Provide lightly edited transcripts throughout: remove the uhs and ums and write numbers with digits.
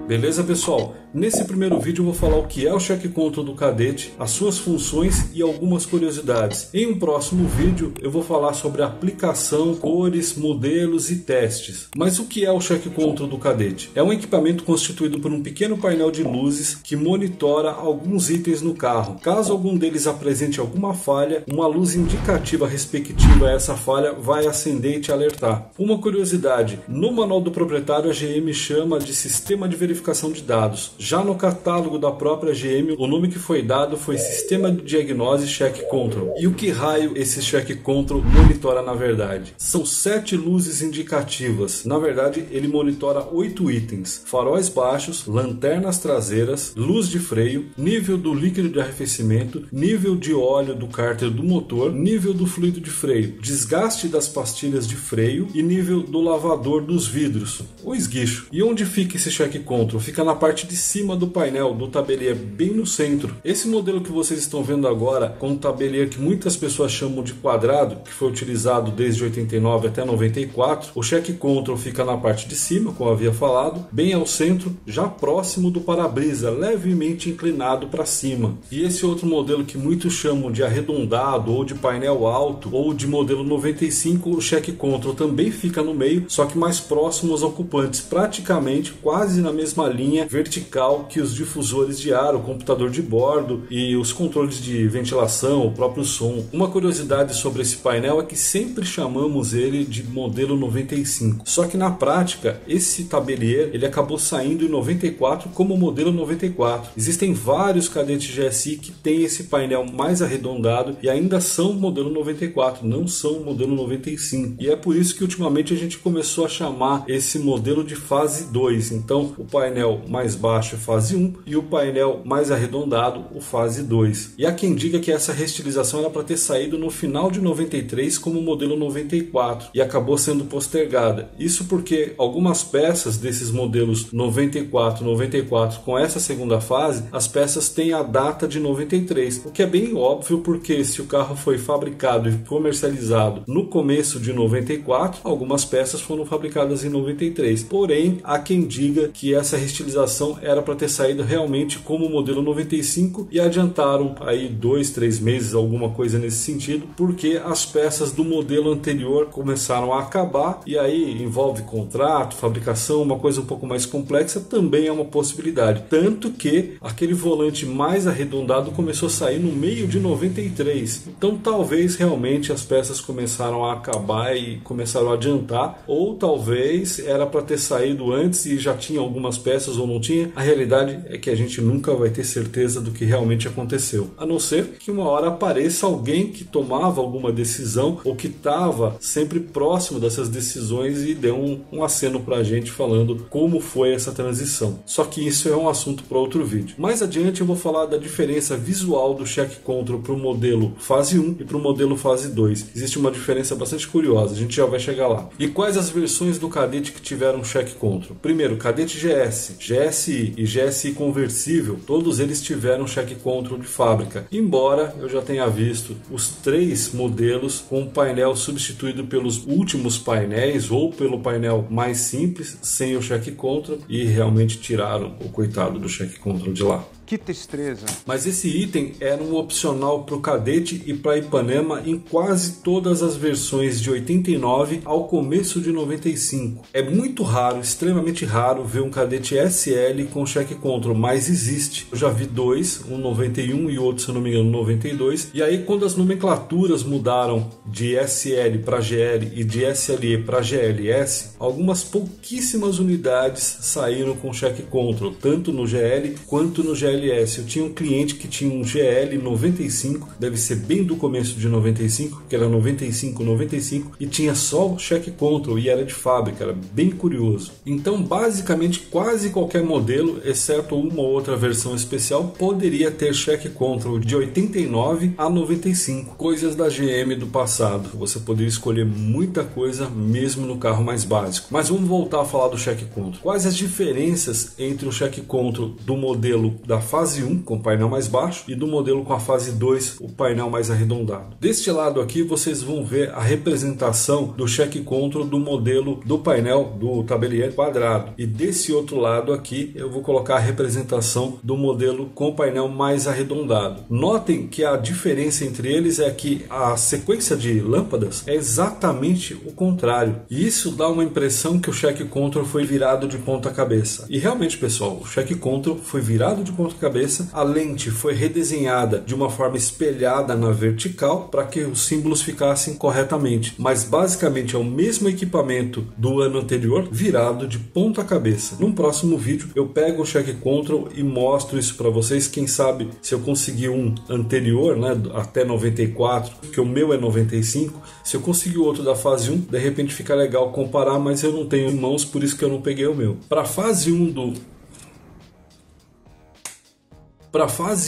Beleza, pessoal? Nesse primeiro vídeo eu vou falar o que é o check control do Kadett, as suas funções e algumas curiosidades. Em um próximo vídeo eu vou falar sobre a aplicação, cores, modelos e testes. Mas o que é o check control do Kadett? É um equipamento constituído por um pequeno painel de luzes que monitora alguns itens no carro. Caso algum deles apresente alguma falha, uma luz indicativa respectiva a essa falha vai acender e te alertar. Uma curiosidade, no manual do proprietário a GM chama de sistema de verificação de dados. Já no catálogo da própria GM, o nome que foi dado foi Sistema de Diagnose Check Control. E o que raio esse Check Control monitora na verdade? São 7 luzes indicativas. Na verdade, ele monitora 8 itens: faróis baixos, lanternas traseiras, luz de freio, nível do líquido de arrefecimento, nível de óleo do cárter do motor, nível do fluido de freio, desgaste das pastilhas de freio e nível do lavador dos vidros, o esguicho. E onde fica esse Check Control? Fica na parte de cima do painel, do tabelier, bem no centro. Esse modelo que vocês estão vendo agora, com o tabelier que muitas pessoas chamam de quadrado, que foi utilizado desde 89 até 94, o Check Control fica na parte de cima, como eu havia falado, bem ao centro, já próximo do para-brisa, levemente inclinado para cima. E esse outro modelo que muitos chamam de arredondado, ou de painel alto, ou de modelo 95, o Check Control também fica no meio, só que mais próximo aos ocupantes, praticamente quase na mesma linha vertical que os difusores de ar, o computador de bordo e os controles de ventilação, o próprio som. Uma curiosidade sobre esse painel é que sempre chamamos ele de modelo 95. Só que na prática, esse tabelier ele acabou saindo em 94 como modelo 94. Existem vários Kadett GSI que têm esse painel mais arredondado e ainda são modelo 94, não são modelo 95. E é por isso que ultimamente a gente começou a chamar esse modelo de fase 2. Então, o painel mais baixo é fase 1 e o painel mais arredondado, o fase 2. E há quem diga que essa restilização era para ter saído no final de 93 como modelo 94 e acabou sendo postergada. Isso porque algumas peças desses modelos 94, 94 com essa segunda fase, as peças têm a data de 93, o que é bem óbvio porque se o carro foi fabricado e comercializado no começo de 94, algumas peças foram fabricadas em 93. Porém, há quem diga que essa restilização era para ter saído realmente como modelo 95 e adiantaram aí 2-3 meses, alguma coisa nesse sentido, porque as peças do modelo anterior começaram a acabar e aí envolve contrato, fabricação, uma coisa um pouco mais complexa, também é uma possibilidade. Tanto que aquele volante mais arredondado começou a sair no meio de 93. Então talvez realmente as peças começaram a acabar e começaram a adiantar, ou talvez era para ter saído antes e já tinha algumas peças ou não tinha. A realidade é que a gente nunca vai ter certeza do que realmente aconteceu, a não ser que uma hora apareça alguém que tomava alguma decisão ou que estava sempre próximo dessas decisões e deu um aceno para a gente falando como foi essa transição. Só que isso é um assunto para outro vídeo. Mais adiante eu vou falar da diferença visual do Check Control para o modelo fase 1 e para o modelo fase 2. Existe uma diferença bastante curiosa, a gente já vai chegar lá. E quais as versões do Kadett que tiveram Check Control? Primeiro, Kadett GS, GSI e GSI conversível, todos eles tiveram Check Control de fábrica, embora eu já tenha visto os 3 modelos com o painel substituído pelos últimos painéis ou pelo painel mais simples, sem o Check Control, e realmente tiraram o coitado do Check Control de lá. Que tristeza. Mas esse item era um opcional para o Kadett e para Ipanema em quase todas as versões de 89 ao começo de 95. É muito raro, extremamente raro, ver um Kadett SL com Check Control, mas existe. Eu já vi 2, um 91 e outro, se não me engano, 92. E aí quando as nomenclaturas mudaram de SL para GL e de SLE para GLS, algumas pouquíssimas unidades saíram com Check Control, tanto no GL quanto no GLS. Eu tinha um cliente que tinha um GL 95, deve ser bem do começo de 95, que era 95 e tinha só o Check Control e era de fábrica, era bem curioso. Então basicamente quase qualquer modelo, exceto uma ou outra versão especial, poderia ter Check Control de 89 a 95, coisas da GM do passado. Você poderia escolher muita coisa mesmo no carro mais básico. Mas vamos voltar a falar do Check Control. Quais as diferenças entre o Check Control do modelo da fase 1, com o painel mais baixo, e do modelo com a fase 2, o painel mais arredondado. Deste lado aqui vocês vão ver a representação do check control do modelo do painel do tabelier quadrado, e desse outro lado aqui eu vou colocar a representação do modelo com o painel mais arredondado. Notem que a diferença entre eles é que a sequência de lâmpadas é exatamente o contrário, e isso dá uma impressão que o check control foi virado de ponta cabeça. E realmente, pessoal, o check control foi virado de ponta cabeça, a lente foi redesenhada de uma forma espelhada na vertical para que os símbolos ficassem corretamente, mas basicamente é o mesmo equipamento do ano anterior virado de ponta cabeça. Num próximo vídeo eu pego o check control e mostro isso para vocês. Quem sabe se eu conseguir um anterior, né, até 94, que o meu é 95, se eu conseguir outro da fase 1, de repente fica legal comparar, mas eu não tenho em mãos, por isso que eu não peguei o meu. Para a fase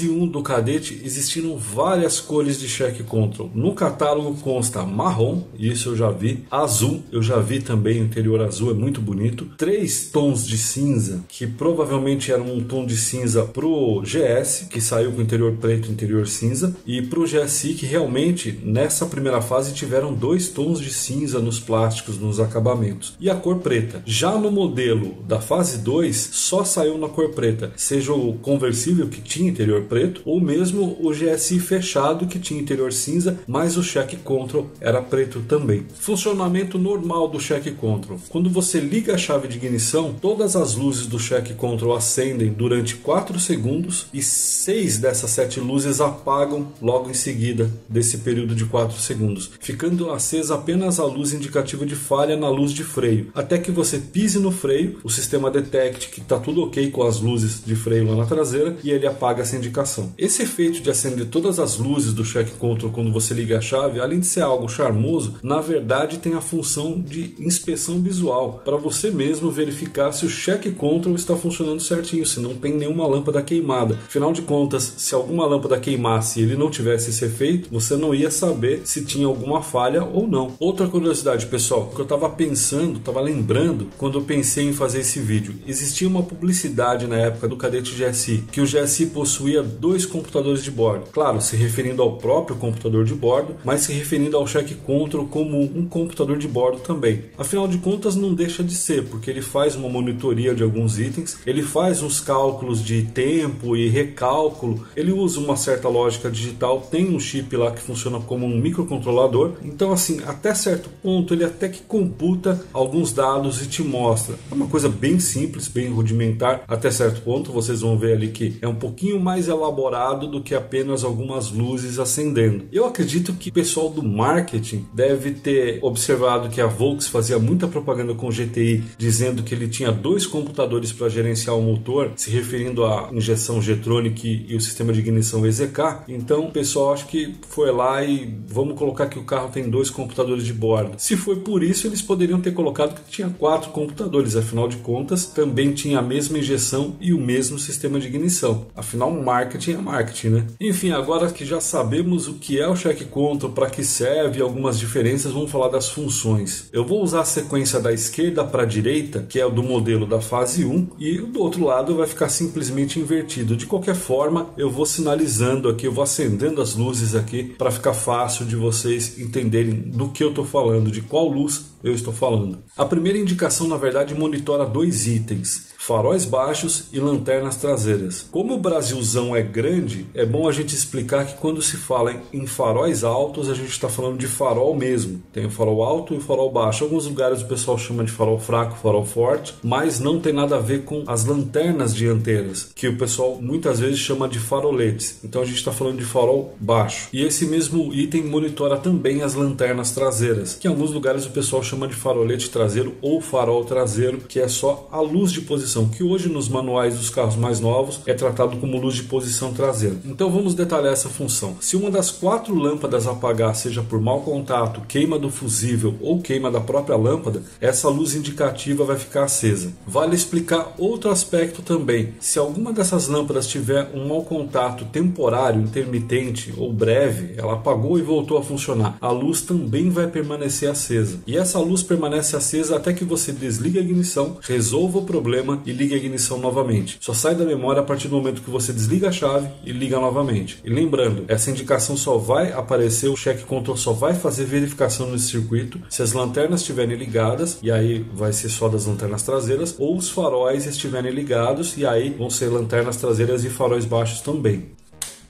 1 do cadete existiram várias cores de check control. No catálogo consta marrom, isso eu já vi, azul, eu já vi também, o interior azul é muito bonito, 3 tons de cinza, que provavelmente era um tom de cinza pro GS, que saiu com interior preto e interior cinza, e pro GSI, que realmente nessa primeira fase tiveram 2 tons de cinza nos plásticos, nos acabamentos, e a cor preta. Já no modelo da fase 2 só saiu na cor preta, seja o conversível, que tinha interior preto, ou mesmo o GSI fechado, que tinha interior cinza, mas o check control era preto também. Funcionamento normal do check control: quando você liga a chave de ignição, todas as luzes do check control acendem durante 4 segundos e 6 dessas 7 luzes apagam logo em seguida desse período de 4 segundos, ficando acesa apenas a luz indicativa de falha na luz de freio, até que você pise no freio, o sistema detecte que está tudo ok com as luzes de freio lá na traseira e ele apaga essa indicação. Esse efeito de acender todas as luzes do check control quando você liga a chave, além de ser algo charmoso, na verdade tem a função de inspeção visual, para você mesmo verificar se o check control está funcionando certinho, se não tem nenhuma lâmpada queimada. Afinal de contas, se alguma lâmpada queimasse e ele não tivesse esse efeito, você não ia saber se tinha alguma falha ou não. Outra curiosidade, pessoal, que eu estava lembrando quando eu pensei em fazer esse vídeo, existia uma publicidade na época do cadete GSI, que o GSI possuía 2 computadores de bordo, claro, se referindo ao próprio computador de bordo, mas se referindo ao check control como um computador de bordo também. Afinal de contas não deixa de ser, porque ele faz uma monitoria de alguns itens, ele faz uns cálculos de tempo e recálculo, ele usa uma certa lógica digital, tem um chip lá que funciona como um microcontrolador, então assim, até certo ponto ele até que computa alguns dados e te mostra. É uma coisa bem simples, bem rudimentar, até certo ponto. Vocês vão ver ali que é um pouquinho mais elaborado do que apenas algumas luzes acendendo. Eu acredito que o pessoal do marketing deve ter observado que a Volks fazia muita propaganda com o GTI, dizendo que ele tinha 2 computadores para gerenciar o motor, se referindo à injeção G-Tronic e o sistema de ignição EZK. Então o pessoal acho que foi lá e vamos colocar que o carro tem 2 computadores de bordo. Se foi por isso, eles poderiam ter colocado que tinha 4 computadores, afinal de contas também tinha a mesma injeção e o mesmo sistema de ignição. Afinal, marketing é marketing, né? Enfim, agora que já sabemos o que é o check control, para que serve e algumas diferenças, vamos falar das funções. Eu vou usar a sequência da esquerda para a direita, que é o do modelo da fase 1, e do outro lado vai ficar simplesmente invertido. De qualquer forma, eu vou sinalizando aqui, eu vou acendendo as luzes aqui para ficar fácil de vocês entenderem do que eu estou falando, de qual luz eu estou falando. A primeira indicação, na verdade, monitora 2 itens: faróis baixos e lanternas traseiras. Como o Brasilzão é grande, é bom a gente explicar que quando se fala em faróis altos, a gente está falando de farol mesmo. Tem o farol alto e o farol baixo. Em alguns lugares o pessoal chama de farol fraco, farol forte, mas não tem nada a ver com as lanternas dianteiras, que o pessoal muitas vezes chama de faroletes. Então a gente está falando de farol baixo. E esse mesmo item monitora também as lanternas traseiras, que em alguns lugares o pessoal chama de farolete traseiro ou farol traseiro, que é só a luz de posição, que hoje nos manuais dos carros mais novos é tratado como luz de posição traseira. Então vamos detalhar essa função. Se uma das 4 lâmpadas apagar, seja por mau contato, queima do fusível ou queima da própria lâmpada, essa luz indicativa vai ficar acesa. Vale explicar outro aspecto também: se alguma dessas lâmpadas tiver um mau contato temporário, intermitente ou breve, ela apagou e voltou a funcionar, a luz também vai permanecer acesa. E essa essa luz permanece acesa até que você desligue a ignição, resolva o problema e ligue a ignição novamente. Só sai da memória a partir do momento que você desliga a chave e liga novamente. E lembrando, essa indicação só vai aparecer, o check control só vai fazer verificação nesse circuito se as lanternas estiverem ligadas, e aí vai ser só das lanternas traseiras, ou os faróis estiverem ligados, e aí vão ser lanternas traseiras e faróis baixos também.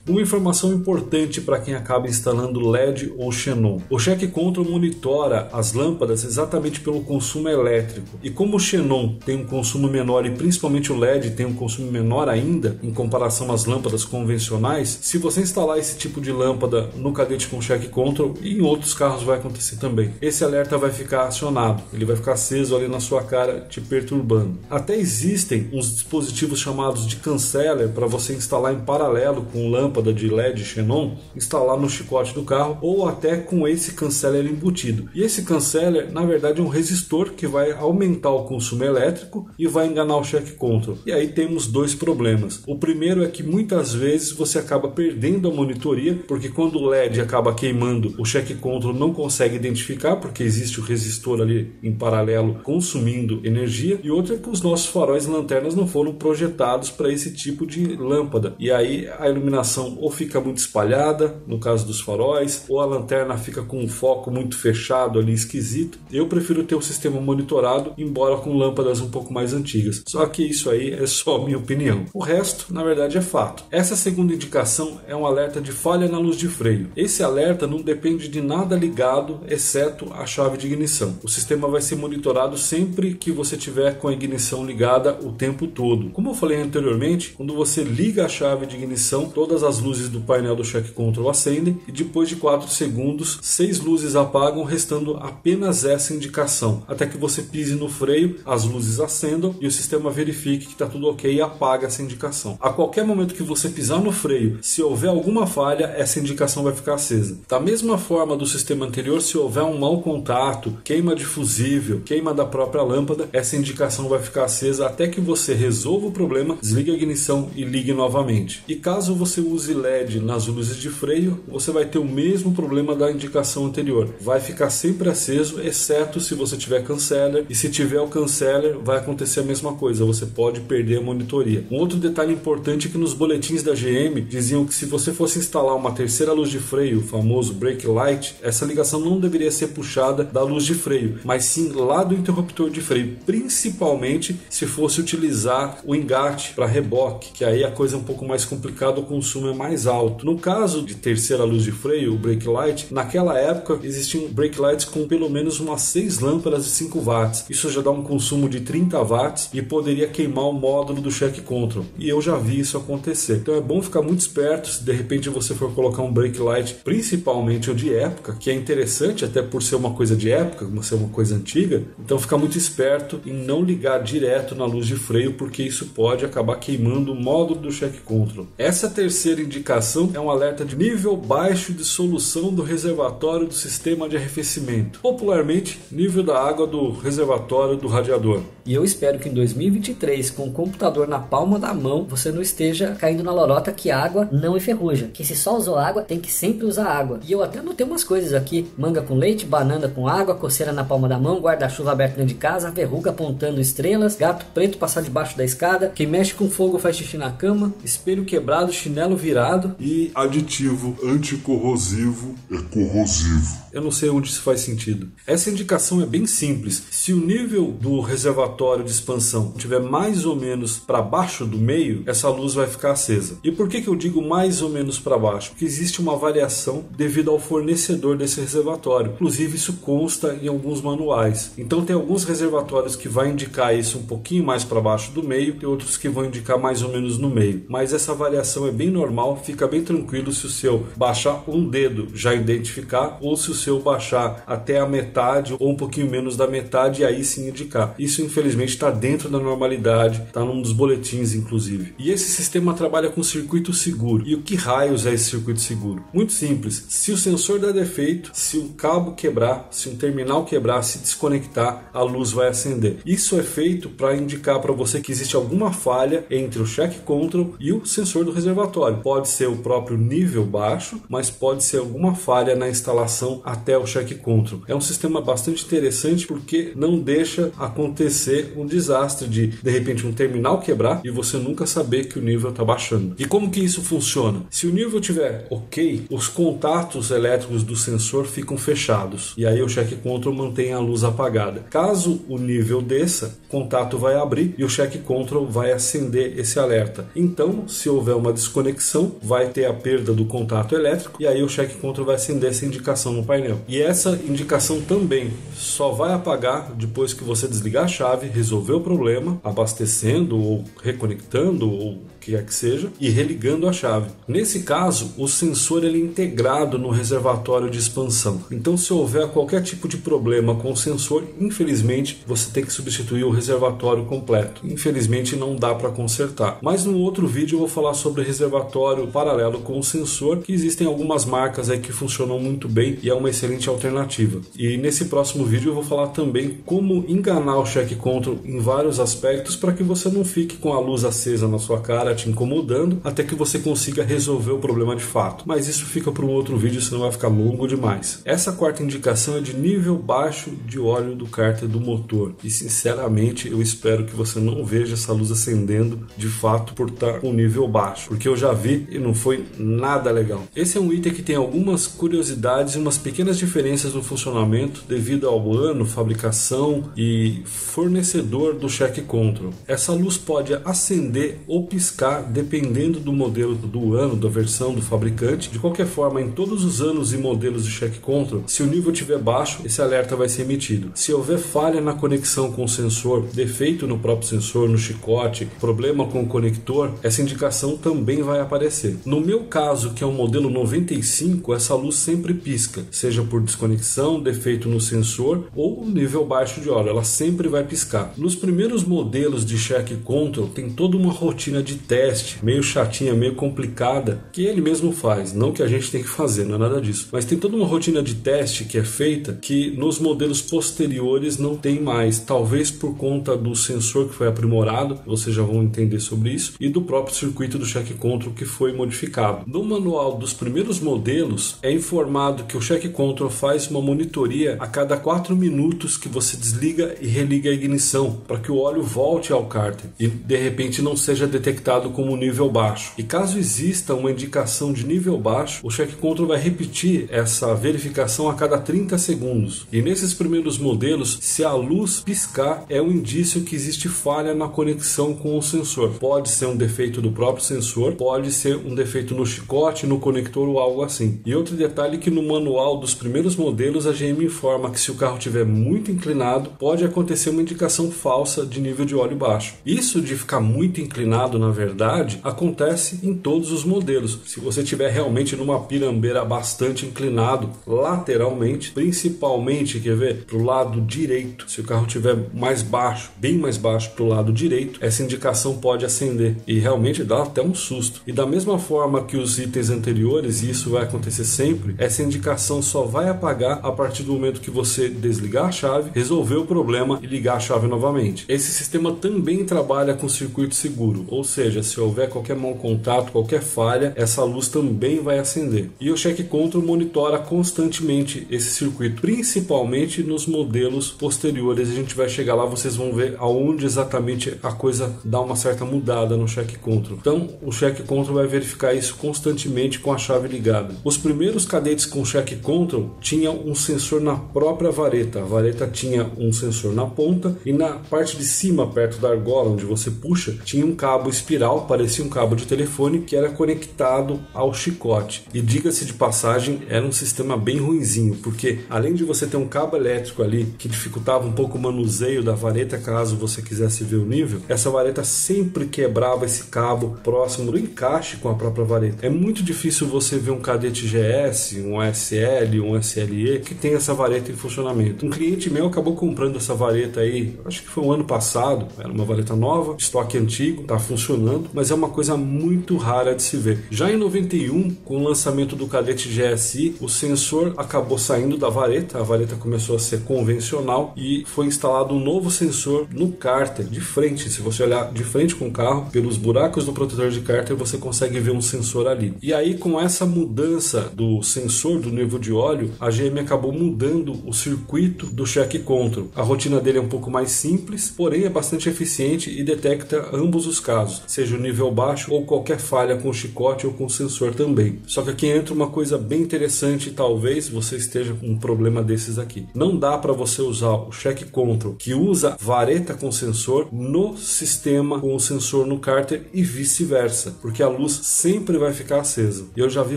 Uma informação importante para quem acaba instalando LED ou xenon. O check control monitora as lâmpadas exatamente pelo consumo elétrico. E como o xenon tem um consumo menor e principalmente o LED tem um consumo menor ainda em comparação às lâmpadas convencionais, se você instalar esse tipo de lâmpada no cadete com check control, e em outros carros vai acontecer também, esse alerta vai ficar acionado. Ele vai ficar aceso ali na sua cara, te perturbando. Até existem uns dispositivos chamados de canceller para você instalar em paralelo com lâmpada de LED xenon, instalar no chicote do carro ou até com esse canceller embutido. E esse canceller, na verdade, é um resistor que vai aumentar o consumo elétrico e vai enganar o check control. E aí temos dois problemas. O primeiro é que muitas vezes você acaba perdendo a monitoria, porque quando o LED acaba queimando, o check control não consegue identificar, porque existe o resistor ali em paralelo consumindo energia. E outra é que os nossos faróis e lanternas não foram projetados para esse tipo de lâmpada. E aí a iluminação ou fica muito espalhada, no caso dos faróis, ou a lanterna fica com um foco muito fechado ali, esquisito. Eu prefiro ter o sistema monitorado, embora com lâmpadas um pouco mais antigas. Só que isso aí é só minha opinião. O resto, na verdade, é fato. Essa segunda indicação é um alerta de falha na luz de freio. Esse alerta não depende de nada ligado, exceto a chave de ignição. O sistema vai ser monitorado sempre que você tiver com a ignição ligada o tempo todo. Como eu falei anteriormente, quando você liga a chave de ignição, todas as luzes do painel do check control acendem e depois de 4 segundos, 6 luzes apagam, restando apenas essa indicação. Até que você pise no freio, as luzes acendam e o sistema verifique que está tudo ok e apaga essa indicação. A qualquer momento que você pisar no freio, se houver alguma falha, essa indicação vai ficar acesa. Da mesma forma do sistema anterior, se houver um mau contato, queima de fusível, queima da própria lâmpada, essa indicação vai ficar acesa até que você resolva o problema, desligue a ignição e ligue novamente. E caso você use LED nas luzes de freio, você vai ter o mesmo problema da indicação anterior. Vai ficar sempre aceso, exceto se você tiver canceller, e se tiver o canceller, vai acontecer a mesma coisa, você pode perder a monitoria. Um outro detalhe importante é que nos boletins da GM diziam que se você fosse instalar uma terceira luz de freio, o famoso brake light, essa ligação não deveria ser puxada da luz de freio, mas sim lá do interruptor de freio, principalmente se fosse utilizar o engate para reboque, que aí a coisa é um pouco mais complicada, o consumo é mais alto. No caso de terceira luz de freio, o brake light, naquela época existiam brake lights com pelo menos umas 6 lâmpadas de 5 watts. Isso já dá um consumo de 30 watts e poderia queimar o módulo do check control. E eu já vi isso acontecer. Então é bom ficar muito esperto se de repente você for colocar um brake light, principalmente o de época, que é interessante até por ser uma coisa de época, por ser uma coisa antiga. Então ficar muito esperto em não ligar direto na luz de freio, porque isso pode acabar queimando o módulo do check control. Essa terceira indicação é um alerta de nível baixo de solução do reservatório do sistema de arrefecimento, popularmente nível da água do reservatório do radiador. E eu espero que em 2023, com o computador na palma da mão, você não esteja caindo na lorota que água não enferruja, que se só usou água, tem que sempre usar água. E eu até anotei umas coisas aqui: manga com leite, banana com água, coceira na palma da mão, guarda-chuva aberto dentro de casa, verruga apontando estrelas, gato preto passar debaixo da escada, quem mexe com fogo faz xixi na cama, espelho quebrado, chinelo virado e aditivo anticorrosivo é corrosivo. Eu não sei onde isso faz sentido. Essa indicação é bem simples. Se o nível do reservatório de expansão estiver mais ou menos para baixo do meio, essa luz vai ficar acesa. E por que eu digo mais ou menos para baixo? Porque existe uma variação devido ao fornecedor desse reservatório. Inclusive isso consta em alguns manuais. Então tem alguns reservatórios que vai indicar isso um pouquinho mais para baixo do meio e outros que vão indicar mais ou menos no meio. Mas essa variação é bem normal, fica bem tranquilo se o seu baixar um dedo já identificar, ou se o seu baixar até a metade ou um pouquinho menos da metade e aí sim indicar. Isso infelizmente está dentro da normalidade, está num dos boletins inclusive. E esse sistema trabalha com circuito seguro. E o que raios é esse circuito seguro? Muito simples. Se o sensor der defeito, se um cabo quebrar, se um terminal quebrar, se desconectar, a luz vai acender. Isso é feito para indicar para você que existe alguma falha entre o check control e o sensor do reservatório. pode ser o próprio nível baixo, mas pode ser alguma falha na instalação até o check control. É um sistema bastante interessante porque não deixa acontecer um desastre de repente um terminal quebrar e você nunca saber que o nível está baixando. E como que isso funciona? Se o nível estiver ok, os contatos elétricos do sensor ficam fechados e aí o check control mantém a luz apagada. Caso o nível desça, o contato vai abrir e o check control vai acender esse alerta. Então, se houver uma desconexão, vai ter a perda do contato elétrico e aí o check control vai acender essa indicação no painel. E essa indicação também só vai apagar depois que você desligar a chave, resolver o problema, abastecendo ou reconectando ou o que quer que seja, e religando a chave. Nesse caso, o sensor ele é integrado no reservatório de expansão. Então, se houver qualquer tipo de problema com o sensor, infelizmente, você tem que substituir o reservatório completo. Infelizmente, não dá para consertar. Mas no outro vídeo eu vou falar sobre reservatório paralelo com o sensor, que existem algumas marcas aí que funcionam muito bem e é uma excelente alternativa. E nesse próximo vídeo eu vou falar também como enganar o check control em vários aspectos para que você não fique com a luz acesa na sua cara te incomodando até que você consiga resolver o problema de fato. Mas isso fica para um outro vídeo, senão vai ficar longo demais. Essa quarta indicação é de nível baixo de óleo do cárter do motor. E sinceramente eu espero que você não veja essa luz acendendo de fato por estar com nível baixo, porque eu já vi e não foi nada legal. Esse é um item que tem algumas curiosidades e umas pequenas diferenças no funcionamento devido ao ano, fabricação e fornecedor do check control. Essa luz pode acender ou piscar dependendo do modelo do ano, da versão do fabricante. De qualquer forma, em todos os anos e modelos de check control, se o nível estiver baixo, esse alerta vai ser emitido. Se houver falha na conexão com o sensor, defeito no próprio sensor, no chicote, problema com o conector, essa indicação também vai aparecer. No meu caso, que é um modelo 95, essa luz sempre pisca, seja por desconexão, defeito no sensor ou nível baixo de óleo, ela sempre vai piscar. Nos primeiros modelos de check control, tem toda uma rotina de teste, meio chatinha, meio complicada, que ele mesmo faz, não que a gente tem que fazer, não é nada disso. Mas tem toda uma rotina de teste que é feita que nos modelos posteriores não tem mais, talvez por conta do sensor que foi aprimorado, vocês já vão entender sobre isso, e do próprio circuito do check control que foi modificado. No manual dos primeiros modelos é informado que o check control faz uma monitoria a cada 4 minutos que você desliga e religa a ignição, para que o óleo volte ao cárter e de repente não seja detectado como nível baixo. E caso exista uma indicação de nível baixo, o check control vai repetir essa verificação a cada 30 segundos. E nesses primeiros modelos, se a luz piscar, é um indício que existe falha na conexão com o sensor. Pode ser um defeito do próprio sensor, pode ser um defeito no chicote, no conector ou algo assim. E outro detalhe que no manual dos primeiros modelos a GM informa que se o carro estiver muito inclinado, pode acontecer uma indicação falsa de nível de óleo baixo. Isso de ficar muito inclinado, na verdade, acontece em todos os modelos. Se você estiver realmente numa pirambeira bastante inclinado lateralmente, principalmente, quer ver, para o lado direito, se o carro estiver mais baixo, bem mais baixo para o lado direito, essa indicação pode acender e realmente dá até um susto. E da mesma forma que os itens anteriores, e isso vai acontecer sempre, essa indicação só vai apagar a partir do momento que você desligar a chave, resolver o problema e ligar a chave novamente. Esse sistema também trabalha com circuito seguro, ou seja, se houver qualquer mau contato, qualquer falha, essa luz também vai acender. E o check control monitora constantemente esse circuito, principalmente nos modelos posteriores. A gente vai chegar lá, vocês vão ver aonde exatamente a coisa dá uma certa mudada no check control. Então, o check control vai verificar isso constantemente com a chave ligada. Os primeiros cadetes com check control tinham um sensor na própria vareta. A vareta tinha um sensor na ponta e na parte de cima, perto da argola, onde você puxa, tinha um cabo espiral, parecia um cabo de telefone, que era conectado ao chicote. E diga-se de passagem, era um sistema bem ruinzinho, porque além de você ter um cabo elétrico ali, que dificultava um pouco o manuseio da vareta, caso você quisesse ver o nível, essa vareta sempre quebrava esse cabo próximo do encaixe com a própria vareta. É muito difícil você ver um cadete GS, um SL, um SLE, que tem essa vareta em funcionamento. Um cliente meu acabou comprando essa vareta aí, acho que foi um ano passado, era uma vareta nova, estoque antigo, tá funcionando, falando, mas é uma coisa muito rara de se ver. Já em 91, com o lançamento do Kadett GSI, o sensor acabou saindo da vareta, a vareta começou a ser convencional e foi instalado um novo sensor no cárter, de frente. Se você olhar de frente com o carro, pelos buracos do protetor de cárter, você consegue ver um sensor ali. E aí, com essa mudança do sensor do nível de óleo, a GM acabou mudando o circuito do check control. A rotina dele é um pouco mais simples, porém é bastante eficiente e detecta ambos os casos, seja o nível baixo ou qualquer falha com o chicote ou com o sensor também. Só que aqui entra uma coisa bem interessante, talvez você esteja com um problema desses aqui. Não dá para você usar o check control que usa vareta com sensor no sistema com o sensor no cárter e vice-versa, porque a luz sempre vai ficar acesa. Eu já vi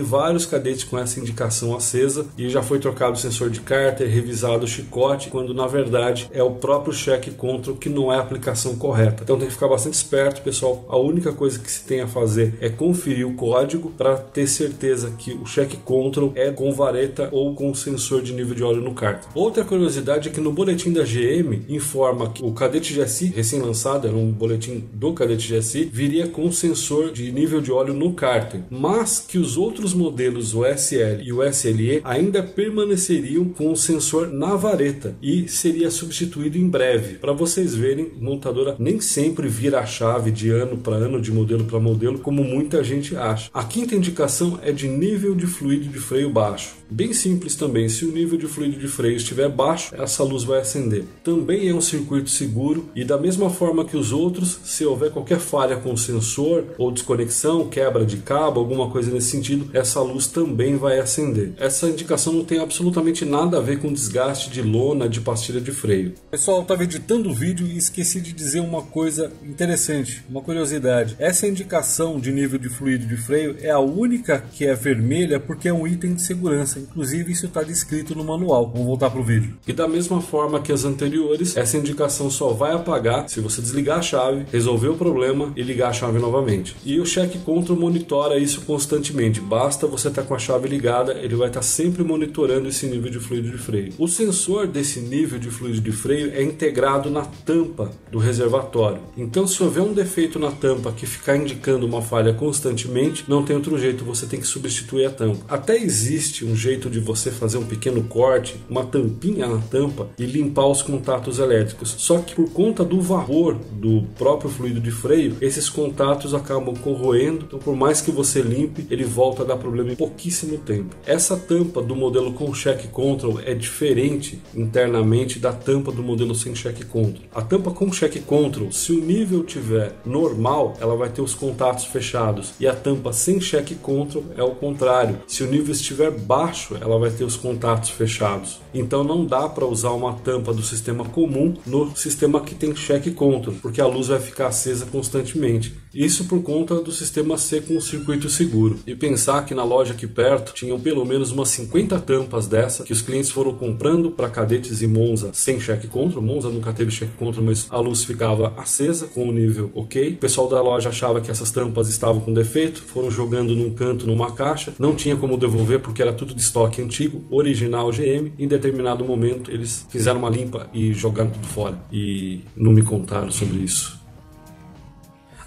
vários cadetes com essa indicação acesa e já foi trocado o sensor de cárter, revisado o chicote, quando na verdade é o próprio check control que não é a aplicação correta. Então tem que ficar bastante esperto, pessoal. A única coisa que se tem a fazer é conferir o código para ter certeza que o check control é com vareta ou com sensor de nível de óleo no cárter. Outra curiosidade é que no boletim da GM informa que o Kadett GSI, recém-lançado, era um boletim do Kadett GSI, viria com sensor de nível de óleo no cárter, mas que os outros modelos, o SL e o SLE, ainda permaneceriam com o sensor na vareta e seria substituído em breve. Para vocês verem, a montadora nem sempre vira a chave de ano para ano, de modelo para modelo, como muita gente acha. A quinta indicação é de nível de fluido de freio baixo. Bem simples também, se o nível de fluido de freio estiver baixo, essa luz vai acender. Também é um circuito seguro e da mesma forma que os outros, se houver qualquer falha com o sensor ou desconexão, quebra de cabo, alguma coisa nesse sentido, essa luz também vai acender. Essa indicação não tem absolutamente nada a ver com desgaste de lona, de pastilha de freio. Pessoal, eu estava editando o vídeo e esqueci de dizer uma coisa interessante, uma curiosidade. Essa indicação de nível de fluido de freio é a única que é vermelha porque é um item de segurança. Inclusive isso está descrito no manual. Vamos voltar para o vídeo. E da mesma forma que as anteriores, essa indicação só vai apagar se você desligar a chave, resolver o problema e ligar a chave novamente. E o check control monitora isso constantemente. Basta você estar com a chave ligada, ele vai estar sempre monitorando esse nível de fluido de freio. O sensor desse nível de fluido de freio é integrado na tampa do reservatório. Então, se houver um defeito na tampa que ficar indicando uma falha constantemente, não tem outro jeito, você tem que substituir a tampa. Até existe um jeito de você fazer um pequeno corte, uma tampinha na tampa e limpar os contatos elétricos. Só que por conta do vapor do próprio fluido de freio, esses contatos acabam corroendo. Então, por mais que você limpe, ele volta a dar problema em pouquíssimo tempo. Essa tampa do modelo com check control é diferente internamente da tampa do modelo sem check control. A tampa com check control, se o nível tiver normal, ela vai ter os contatos fechados, e a tampa sem check control é o contrário. Se o nível estiver baixo, ela vai ter os contatos fechados. Então não dá para usar uma tampa do sistema comum no sistema que tem check control, porque a luz vai ficar acesa constantemente. Isso por conta do sistema ser com um circuito seguro. E pensar que na loja aqui perto tinham pelo menos umas 50 tampas dessa que os clientes foram comprando para Kadettes e Monza sem check control. Monza nunca teve check control, mas a luz ficava acesa com o nível ok. O pessoal da loja achava que essas tampas estavam com defeito, foram jogando num canto, numa caixa, não tinha como devolver porque era tudo de estoque antigo, original GM. Em determinado momento eles fizeram uma limpa e jogaram tudo fora e não me contaram sobre isso.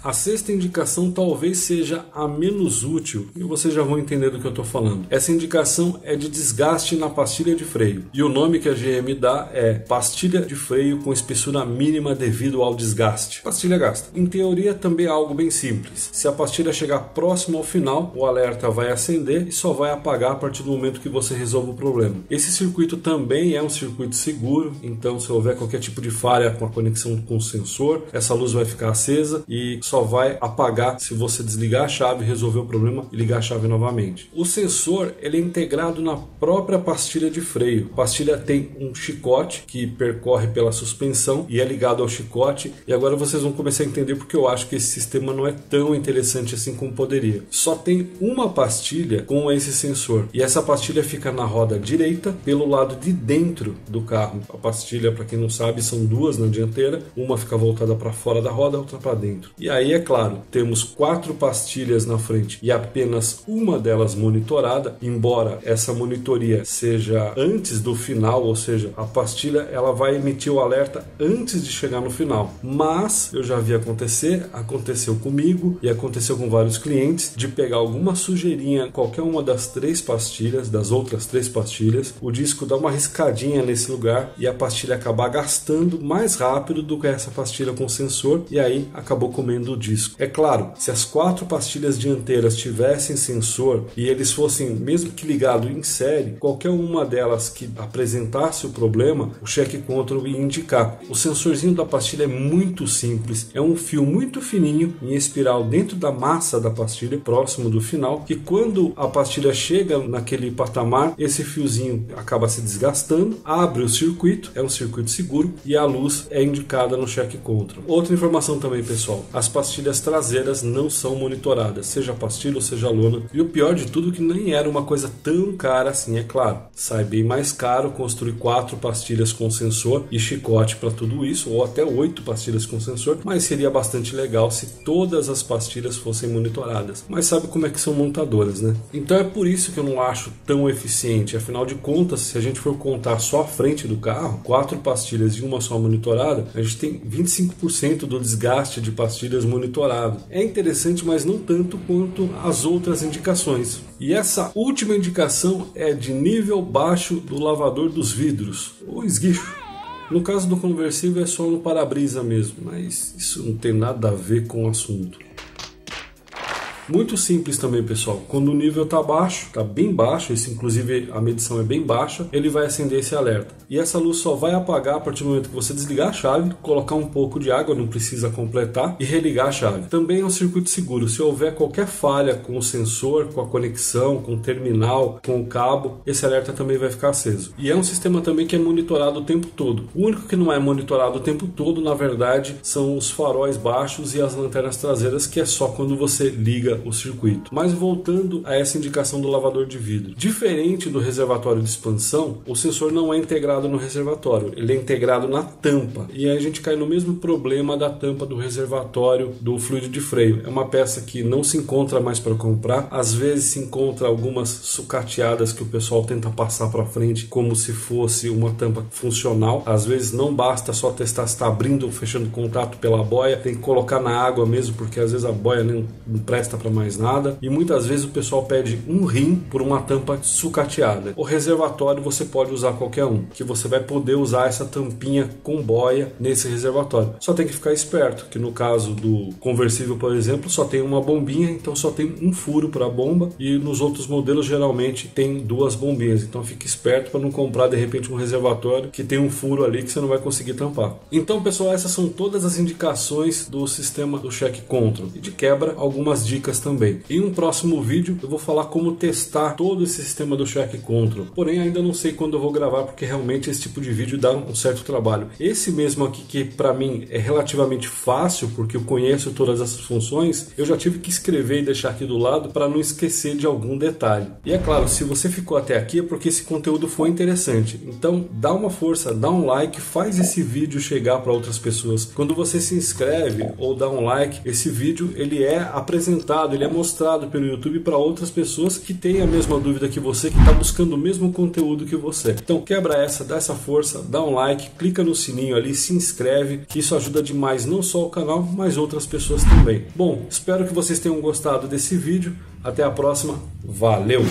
A sexta indicação talvez seja a menos útil e vocês já vão entender do que eu estou falando. Essa indicação é de desgaste na pastilha de freio e o nome que a GM dá é pastilha de freio com espessura mínima devido ao desgaste. Pastilha gasta. Em teoria também é algo bem simples. Se a pastilha chegar próximo ao final, o alerta vai acender e só vai apagar a partir do momento que você resolve o problema. Esse circuito também é um circuito seguro, então se houver qualquer tipo de falha com a conexão com o sensor, essa luz vai ficar acesa e só vai apagar se você desligar a chave, resolver o problema e ligar a chave novamente. O sensor ele é integrado na própria pastilha de freio. A pastilha tem um chicote que percorre pela suspensão e é ligado ao chicote, e agora vocês vão começar a entender porque eu acho que esse sistema não é tão interessante assim como poderia. Só tem uma pastilha com esse sensor e essa pastilha fica na roda direita pelo lado de dentro do carro. A pastilha, para quem não sabe, são duas na dianteira, uma fica voltada para fora da roda, a outra para dentro. E aí aí, é claro, temos 4 pastilhas na frente e apenas uma delas monitorada, embora essa monitoria seja antes do final, ou seja, a pastilha ela vai emitir o alerta antes de chegar no final. Mas eu já vi acontecer, aconteceu comigo e aconteceu com vários clientes, de pegar alguma sujeirinha, qualquer uma das 3 pastilhas, das outras 3 pastilhas, o disco dá uma riscadinha nesse lugar e a pastilha acabar gastando mais rápido do que essa pastilha com sensor, e aí acabou comendo o disco. É claro, se as 4 pastilhas dianteiras tivessem sensor e eles fossem, mesmo que ligado em série, qualquer uma delas que apresentasse o problema, o check control ia indicar. O sensorzinho da pastilha é muito simples, é um fio muito fininho em espiral dentro da massa da pastilha, próximo do final, que quando a pastilha chega naquele patamar, esse fiozinho acaba se desgastando, abre o circuito, é um circuito seguro, e a luz é indicada no check control. Outra informação também, pessoal, as pastilhas traseiras não são monitoradas, seja a pastilha ou seja a lona, e o pior de tudo que nem era uma coisa tão cara assim, é claro. Sai bem mais caro construir 4 pastilhas com sensor e chicote para tudo isso, ou até 8 pastilhas com sensor, mas seria bastante legal se todas as pastilhas fossem monitoradas. Mas sabe como é que são montadoras, né? Então é por isso que eu não acho tão eficiente. Afinal de contas, se a gente for contar só a frente do carro, 4 pastilhas e uma só monitorada, a gente tem 25% do desgaste de pastilhas monitorado. É interessante, mas não tanto quanto as outras indicações. E essa última indicação é de nível baixo do lavador dos vidros, ou esguicho. No caso do conversível é só no para-brisa mesmo, mas isso não tem nada a ver com o assunto. Muito simples também, pessoal. Quando o nível está baixo, está bem baixo, esse, inclusive a medição é bem baixa, ele vai acender esse alerta. E essa luz só vai apagar a partir do momento que você desligar a chave, colocar um pouco de água, não precisa completar, e religar a chave. Também é um circuito seguro. Se houver qualquer falha com o sensor, com a conexão, com o terminal, com o cabo, esse alerta também vai ficar aceso. E é um sistema também que é monitorado o tempo todo. O único que não é monitorado o tempo todo, na verdade, são os faróis baixos e as lanternas traseiras, que é só quando você liga o circuito. Mas voltando a essa indicação do lavador de vidro, diferente do reservatório de expansão, o sensor não é integrado no reservatório, ele é integrado na tampa, e aí a gente cai no mesmo problema da tampa do reservatório do fluido de freio. É uma peça que não se encontra mais para comprar, às vezes se encontra algumas sucateadas que o pessoal tenta passar para frente como se fosse uma tampa funcional. Às vezes não basta só testar se está abrindo ou fechando contato pela boia, tem que colocar na água mesmo, porque às vezes a boia não presta para mais nada, e muitas vezes o pessoal pede um rim por uma tampa sucateada. O reservatório você pode usar qualquer um, que você vai poder usar essa tampinha com boia nesse reservatório. Só tem que ficar esperto, que no caso do conversível, por exemplo, só tem uma bombinha, então só tem um furo para a bomba, e nos outros modelos geralmente tem 2 bombinhas, então fique esperto para não comprar de repente um reservatório que tem um furo ali que você não vai conseguir tampar. Então, pessoal, essas são todas as indicações do sistema do check control, e de quebra algumas dicas também. Em um próximo vídeo eu vou falar como testar todo esse sistema do check control, porém ainda não sei quando eu vou gravar, porque realmente esse tipo de vídeo dá um certo trabalho. Esse mesmo aqui, que para mim é relativamente fácil porque eu conheço todas essas funções, eu já tive que escrever e deixar aqui do lado para não esquecer de algum detalhe. E é claro, se você ficou até aqui é porque esse conteúdo foi interessante, então dá uma força, dá um like, faz esse vídeo chegar para outras pessoas. Quando você se inscreve ou dá um like, esse vídeo ele é apresentado, ele é mostrado pelo YouTube para outras pessoas que têm a mesma dúvida que você, que está buscando o mesmo conteúdo que você. Então quebra essa, dá essa força, dá um like, clica no sininho ali, se inscreve, que isso ajuda demais não só o canal, mas outras pessoas também. Bom, espero que vocês tenham gostado desse vídeo. Até a próxima. Valeu!